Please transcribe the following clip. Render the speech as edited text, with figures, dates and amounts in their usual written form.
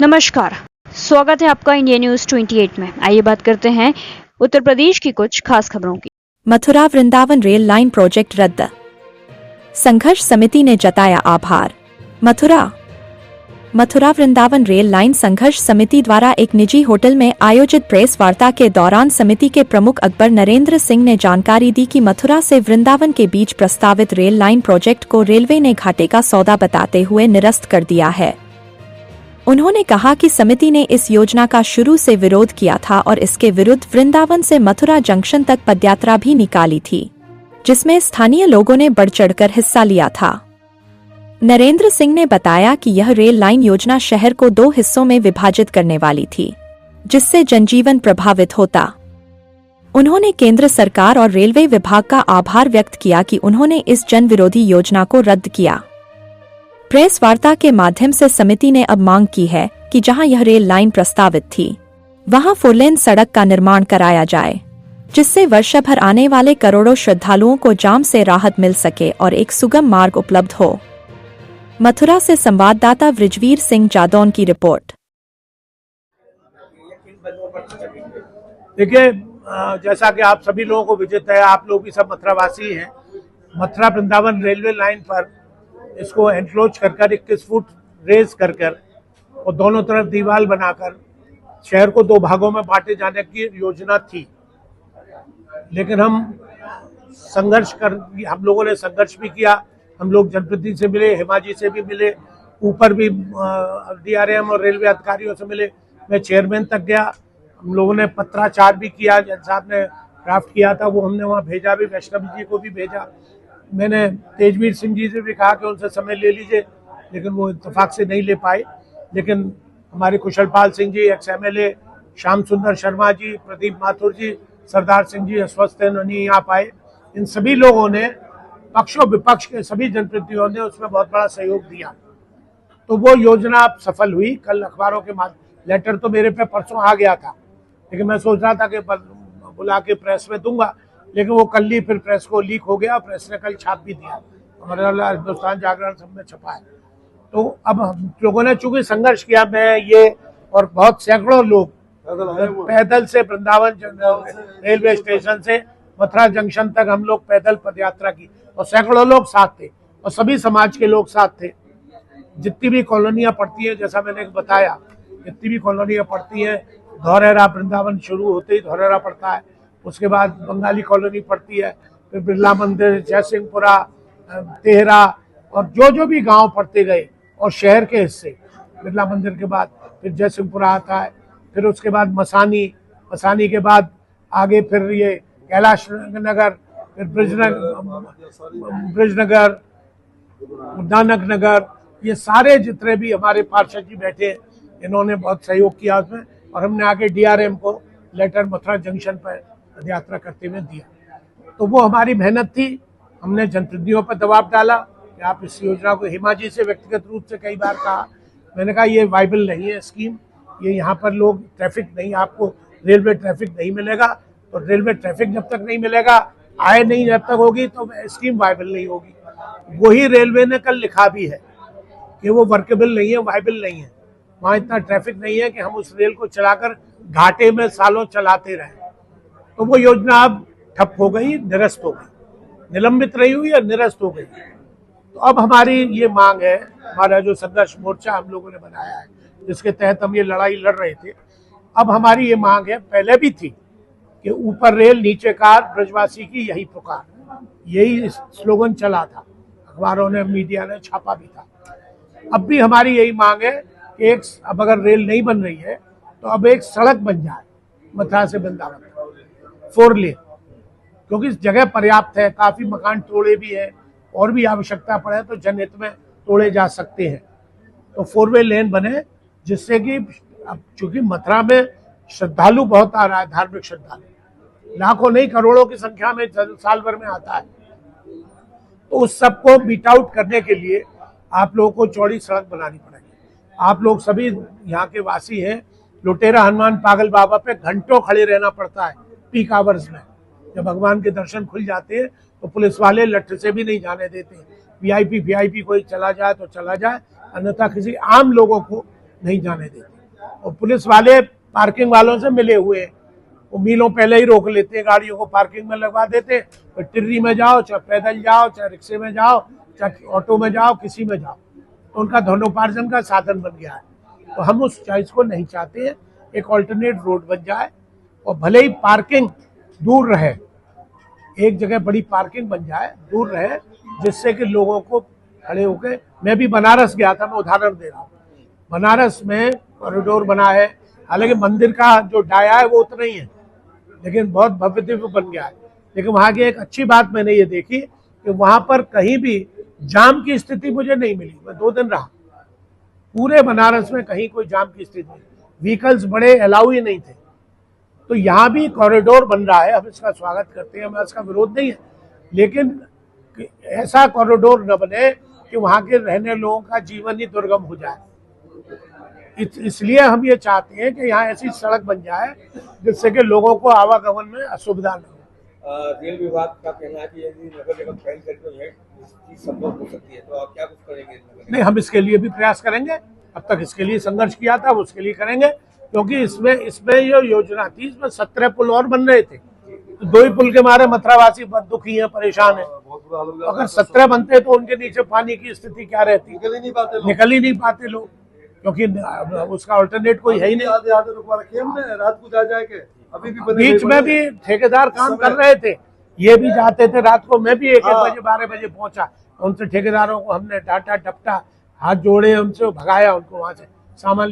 नमस्कार, स्वागत है आपका इंडिया न्यूज 28 में। आइए बात करते हैं उत्तर प्रदेश की कुछ खास खबरों की। Mathura Vrindavan rail line project रद्द, संघर्ष समिति ने जताया आभार। मथुरा वृंदावन रेल लाइन संघर्ष समिति द्वारा एक निजी होटल में आयोजित प्रेस वार्ता के दौरान समिति के प्रमुख अकबर नरेंद्र सिंह ने जानकारी दी कि मथुरा से वृंदावन के बीच प्रस्तावित रेल लाइन प्रोजेक्ट को रेलवे ने घाटे का सौदा बताते हुए निरस्त कर दिया है। उन्होंने कहा कि समिति ने इस योजना का शुरू से विरोध किया था और इसके विरुद्ध वृंदावन से मथुरा जंक्शन तक पदयात्रा भी निकाली थी, जिसमें स्थानीय लोगों ने बढ़ चढ़कर हिस्सा लिया था। नरेंद्र सिंह ने बताया कि यह रेल लाइन योजना शहर को 2 हिस्सों में विभाजित करने वाली थी, जिससे जनजीवन प्रभावित होता। उन्होंने केंद्र सरकार और रेलवे विभाग का आभार व्यक्त किया कि उन्होंने इस जनविरोधी योजना को रद्द किया। प्रेस वार्ता के माध्यम से समिति ने अब मांग की है कि जहां यह रेल लाइन प्रस्तावित थी, वहां 4 लेन सड़क का निर्माण कराया जाए, जिससे वर्ष भर आने वाले करोड़ों श्रद्धालुओं को जाम से राहत मिल सके और एक सुगम मार्ग उपलब्ध हो। मथुरा से संवाददाता वृजवीर सिंह जादौन की रिपोर्ट। देखिए, जैसा कि आप सभी लोगों को विदित है, आप लोग भी सब मथुरावासी हैं। मथुरा वृंदावन रेलवे लाइन पर इसको एनक्लोज कर 21 फुट रेज कर और दोनों तरफ दीवार बनाकर शहर को 2 भागों में बांटे जाने की योजना थी। लेकिन हम लोगों ने संघर्ष भी किया। हम लोग जनप्रतिनिधि से मिले, हेमाजी से भी मिले, ऊपर भी DRM और रेलवे अधिकारियों से मिले। मैं चेयरमैन तक गया। हम लोगों ने पत्राचार भी किया। जज साहब ने ड्राफ्ट किया था, वो हमने वहाँ भेजा भी, वैष्णव जी को भी भेजा। मैंने तेजवीर सिंह जी से भी कहा कि उनसे समय ले लीजिए, लेकिन वो इत्तेफाक से नहीं ले पाए। लेकिन हमारे कुशलपाल सिंह जी, XMLA श्याम सुंदर शर्मा जी, प्रदीप माथुर जी, सरदार सिंह जी अस्वस्थ नहीं आ पाए। इन सभी लोगों ने, पक्ष और विपक्ष के सभी जनप्रतिनिधियों ने उसमें बहुत बड़ा सहयोग दिया, तो वो योजना सफल हुई। कल अखबारों के लेटर तो मेरे पे परसों आ गया था, लेकिन मैं सोच रहा था कि बुला के प्रेस में दूंगा, लेकिन वो कल ही फिर प्रेस को लीक हो गया। प्रेस ने कल छाप भी दिया, हमारे हिंदुस्तान जागरण सब में छपा है। तो अब हम लोगों ने चूंकि संघर्ष किया, मैं ये और बहुत सैकड़ों लोग पैदल से वृंदावन रेलवे स्टेशन से मथुरा जंक्शन तक हम लोग पैदल पदयात्रा की, और सैकड़ों लोग साथ थे और सभी समाज के लोग साथ थे। जितनी भी कॉलोनियां पड़ती हैं, जैसा मैंने बताया, जितनी भी कॉलोनियां पड़ती हैं, धौरेरा वृंदावन शुरू होते ही धौरेरा पड़ता है, उसके बाद बंगाली कॉलोनी पड़ती है, फिर बिरला मंदिर, जयसिंहपुरा, तेहरा और जो भी गांव पड़ते गए, और शहर के हिस्से। बिरला मंदिर के बाद फिर जयसिंहपुरा आता है, फिर उसके बाद मसानी के बाद आगे फिर ये कैलाश नगर, फिर ब्रिजनगर, नानक नगर, ये सारे जितने भी हमारे पार्षद जी बैठे, इन्होंने बहुत सहयोग किया उसमें। और हमने आगे DRM को लेटर मथुरा जंक्शन पर यात्रा करते हुए दिया। तो वो हमारी मेहनत थी। हमने जनप्रतिनिधियों पर दबाव डाला कि आप इस योजना को, हेमाजी से व्यक्तिगत रूप से कई बार कहा, मैंने कहा ये वाइबल नहीं है स्कीम, ये यहाँ पर लोग ट्रैफिक नहीं, आपको रेलवे ट्रैफिक नहीं मिलेगा। तो रेलवे ट्रैफिक जब तक नहीं मिलेगा, आय नहीं जब तक होगी, तो स्कीम वाइबल नहीं होगी। वही रेलवे ने कल लिखा भी है कि वो वर्केबल नहीं है, वाइबल नहीं है। वहाँ इतना ट्रैफिक नहीं है कि हम उस रेल को चलाकर घाटे में सालों चलाते रहे। तो वो योजना अब ठप हो गई, निरस्त हो गई, निलंबित रही हुई और निरस्त हो गई। तो अब हमारी ये मांग है, हमारा जो संघर्ष मोर्चा हम लोगों ने बनाया है, जिसके तहत हम ये लड़ाई लड़ रहे थे, अब हमारी ये मांग है, पहले भी थी, कि ऊपर रेल नीचे कार, ब्रजवासी की यही पुकार, यही स्लोगन चला था, अखबारों ने, मीडिया ने छापा भी था। अब भी हमारी यही मांग है कि अब अगर रेल नहीं बन रही है, तो अब एक सड़क बन जाए मथुरा से वृंदावन, 4 लेन, क्योंकि जगह पर्याप्त है, काफी मकान तोड़े भी है, और भी आवश्यकता पड़े तो जनहित में तोड़े जा सकते हैं। तो 4 वे लेन बने, जिससे कि अब चूंकि मथुरा में श्रद्धालु बहुत आ रहा है, धार्मिक श्रद्धालु लाखों नहीं करोड़ों की संख्या में साल भर में आता है, तो उस सबको बीट आउट करने के लिए आप लोगों को चौड़ी सड़क बनानी पड़ेगी। आप लोग सभी यहाँ के वासी हैं, लुटेरा हनुमान पागल बाबा पे घंटों खड़े रहना पड़ता है पीक आवर्स में। जब भगवान के दर्शन खुल जाते हैं तो पुलिस वाले लठ से भी नहीं जाने देते। VIP कोई चला जाए तो चला जाए, अन्यथा किसी आम लोगों को नहीं जाने देते। और पुलिस वाले पार्किंग वालों से मिले हुए हैं, वो मीलों पहले ही रोक लेते हैं, गाड़ियों को पार्किंग में लगवा देते हैं, फिर टिर्री में जाओ, चाहे पैदल जाओ, चाहे रिक्शे में जाओ, चाहे ऑटो में जाओ, किसी में जाओ, तो उनका धनोपार्जन का साधन बन गया है। तो हम उस चॉइस को नहीं चाहते हैं, एक ऑल्टरनेट रोड बन जाए और भले ही पार्किंग दूर रहे, एक जगह बड़ी पार्किंग बन जाए, दूर रहे, जिससे कि लोगों को खड़े होकर, मैं भी बनारस गया था, मैं उदाहरण दे रहा हूँ, बनारस में कॉरिडोर बना है, हालांकि मंदिर का जो डाया है वो उतना ही है, लेकिन बहुत भव्य दिव्य बन गया है। लेकिन वहाँ की एक अच्छी बात मैंने ये देखी कि वहाँ पर कहीं भी जाम की स्थिति मुझे नहीं मिली। मैं 2 दिन रहा, पूरे बनारस में कहीं कोई जाम की स्थिति नहीं, व्हीकल्स बड़े अलाउ ही नहीं थे। तो यहाँ भी कॉरिडोर बन रहा है, हम इसका स्वागत करते हैं, हमें इसका विरोध नहीं है, लेकिन ऐसा कॉरिडोर न बने कि वहाँ के रहने लोगों का जीवन ही दुर्गम हो जाए। इसलिए हम ये चाहते हैं कि यहाँ ऐसी सड़क बन जाए जिससे कि लोगों को आवागमन में असुविधा न हो। रेल विभाग का कहना है कि यदि नगर निगम पहल करके ये चीज संभव हो सकती है, तो आप क्या कुछ करेंगे? नहीं, हम इसके लिए भी प्रयास करेंगे, अब तक इसके लिए संघर्ष किया था, वो उसके लिए करेंगे, क्योंकि इसमें जो योजना थी, इसमें 17 पुल और बन रहे थे, तो 2 ही पुल के मारे मथुरावासी बहुत दुखी हैं, परेशान हैं। अगर 17 बनते तो उनके नीचे पानी की स्थिति क्या रहती? निकल ही नहीं पाते लोग, क्योंकि उसका अल्टरनेट कोई है ही नहीं। रात को जा जाए के अभी भी बीच में भी ठेकेदार काम कर रहे थे, ये भी जाते थे रात को, मैं भी 1-1 बजे 12 बजे पहुंचा, उनसे ठेकेदारों को हमने डांटा डपटा, हाथ जोड़े, उनसे भगाया, उनको वहां से सामान